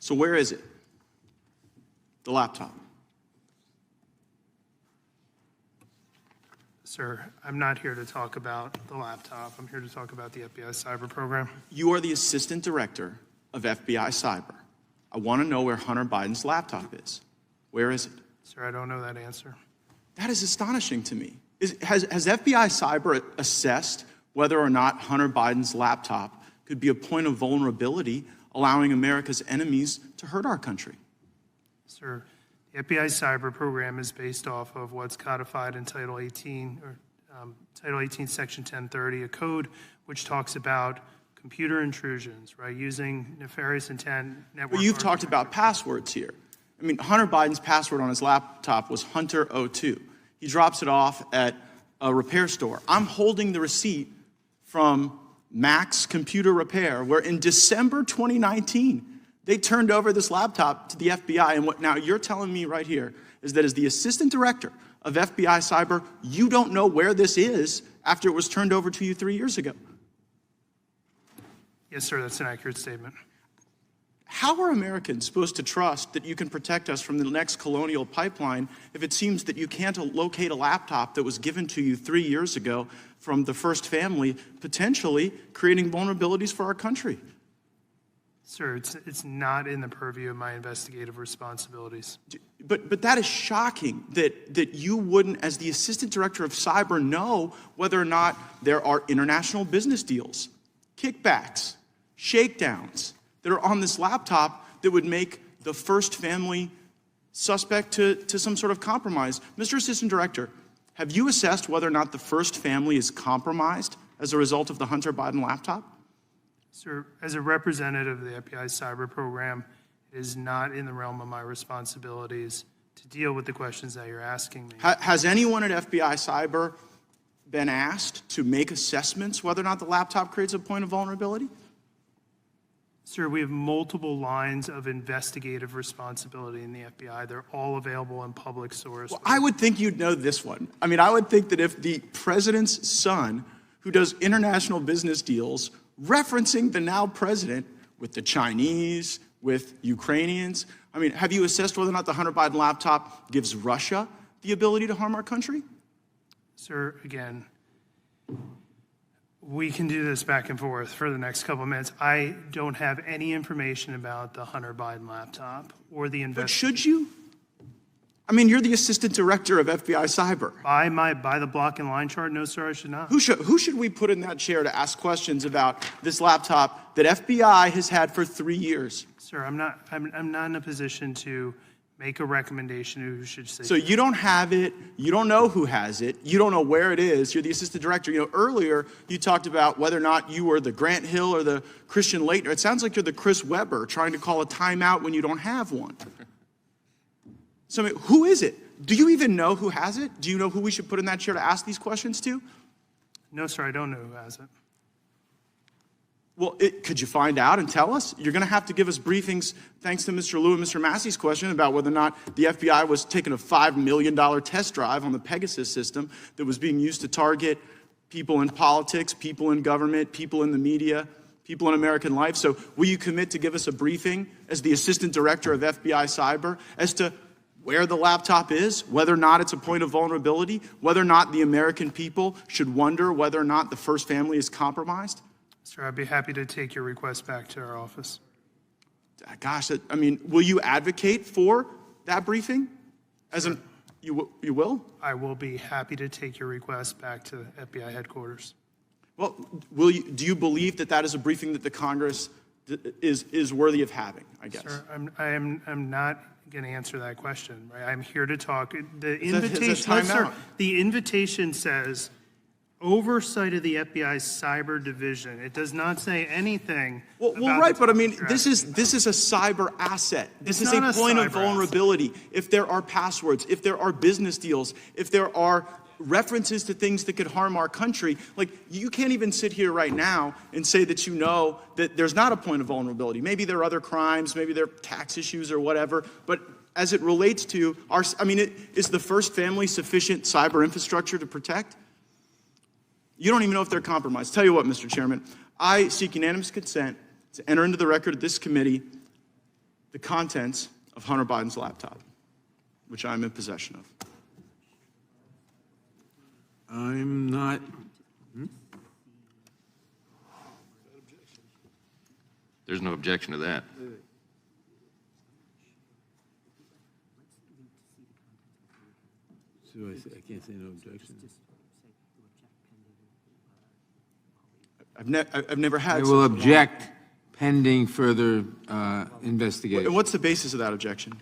So where is it? The laptop. Sir, I'm not here to talk about the laptop. I'm here to talk about the FBI cyber program. You are the assistant director of FBI cyber. I want to know where Hunter Biden's laptop is. Where is it? Sir, I don't know that answer. That is astonishing to me. Has FBI cyber assessed whether or not Hunter Biden's laptop could be a point of vulnerability, allowing America's enemies to hurt our country? Sir, the FBI cyber program is based off of what's codified in Title 18, Title 18, Section 1030, a code which talks about computer intrusions, right, using nefarious intent network. Well, you've talked about passwords here. I mean, Hunter Biden's password on his laptop was Hunter02. He drops it off at a repair store. I'm holding the receipt from Mac's Computer Repair, where in December 2019, they turned over this laptop to the FBI. And what now you're telling me right here is that as the assistant director of FBI cyber, you don't know where this is after it was turned over to you 3 years ago. Yes, sir, that's an accurate statement. How are Americans supposed to trust that you can protect us from the next colonial pipeline if it seems that you can't locate a laptop that was given to you 3 years ago from the first family, potentially creating vulnerabilities for our country? Sir, it's not in the purview of my investigative responsibilities. But that is shocking that you wouldn't, as the assistant director of cyber, know whether or not there are international business deals, kickbacks, shakedowns that are on this laptop that would make the first family suspect to some sort of compromise. Mr. Assistant Director, have you assessed whether or not the first family is compromised as a result of the Hunter Biden laptop? Sir, as a representative of the FBI cyber program, it is not in the realm of my responsibilities to deal with the questions that you're asking me. Has anyone at FBI cyber been asked to make assessments whether or not the laptop creates a point of vulnerability? Sir, we have multiple lines of investigative responsibility in the FBI. They're all available in public source. Well, I would think you'd know this one. I mean, I would think that if the president's son, who does international business deals, referencing the now president with the Chinese, with Ukrainians, I mean, have you assessed whether or not the Hunter Biden laptop gives Russia the ability to harm our country? Sir, again, we can do this back and forth for the next couple of minutes. I don't have any information about the Hunter Biden laptop or the But should you? I mean, you're the assistant director of FBI cyber. By the block and line chart, no, sir, I should not. Who should we put in that chair to ask questions about this laptop that FBI has had for 3 years? Sir, I'm not in a position to make a recommendation who should say. So you don't have it, you don't know who has it, you don't know where it is, you're the assistant director. You know, earlier you talked about whether or not you were the Grant Hill or the Christian Laettner. It sounds like you're the Chris Webber trying to call a timeout when you don't have one. So I mean, who is it? Do you even know who has it? Do you know who we should put in that chair to ask these questions to? No, sir, I don't know who has it. Well, could you find out and tell us? You're going to have to give us briefings, thanks to Mr. Liu and Mr. Massey's question about whether or not the FBI was taking a $5 million test drive on the Pegasus system that was being used to target people in politics, people in government, people in the media, people in American life. So will you commit to give us a briefing as the assistant director of FBI cyber as to where the laptop is, whether or not it's a point of vulnerability, whether or not the American people should wonder whether or not the first family is compromised? Sir, I'd be happy to take your request back to our office. Gosh, I mean, will you advocate for that briefing? You will? I will be happy to take your request back to FBI headquarters. Well, do you believe that that is a briefing that the Congress is worthy of having, I guess? Sir, I'm not going to answer that question. Right? I'm here to talk. The invitation says oversight of the FBI's cyber division. It does not say anything. Well, right, but I mean, this is a cyber asset. This is a point of vulnerability. If there are passwords, if there are business deals, if there are references to things that could harm our country, like you can't even sit here right now and say that you know that there's not a point of vulnerability. Maybe there are other crimes, maybe there are tax issues or whatever, but as it relates to is the first family sufficient cyber infrastructure to protect? You don't even know if they're compromised. Tell you what, Mr. Chairman, I seek unanimous consent to enter into the record of this committee the contents of Hunter Biden's laptop, which I'm in possession of. I'm not. There's no objection to that. So I can't say no objection. I've never had. I such will a object pending further long- investigation. And what's the basis of that objection?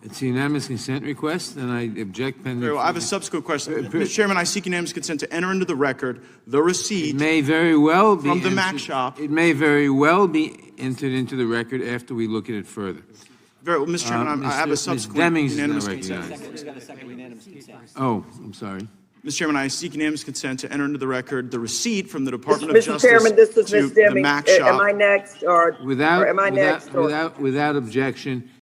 It's a unanimous consent request, and I object pending. Very well, I have a subsequent question. Mr. Chairman, I seek unanimous consent to enter into the record the receipt It may very well be from the Mac entered- shop. It may very well be entered into the record after we look at it further. Very well, Mr. Chairman, I have a Ms. subsequent Demings is unanimous not consent. recognized. Oh, I'm sorry. Mr. Chairman, I seek unanimous consent to enter into the record the receipt from the Department of Mr. Justice Chairman, this is to Ms. the Demings. Mac Am shop. I next, or am I next? or- Without objection,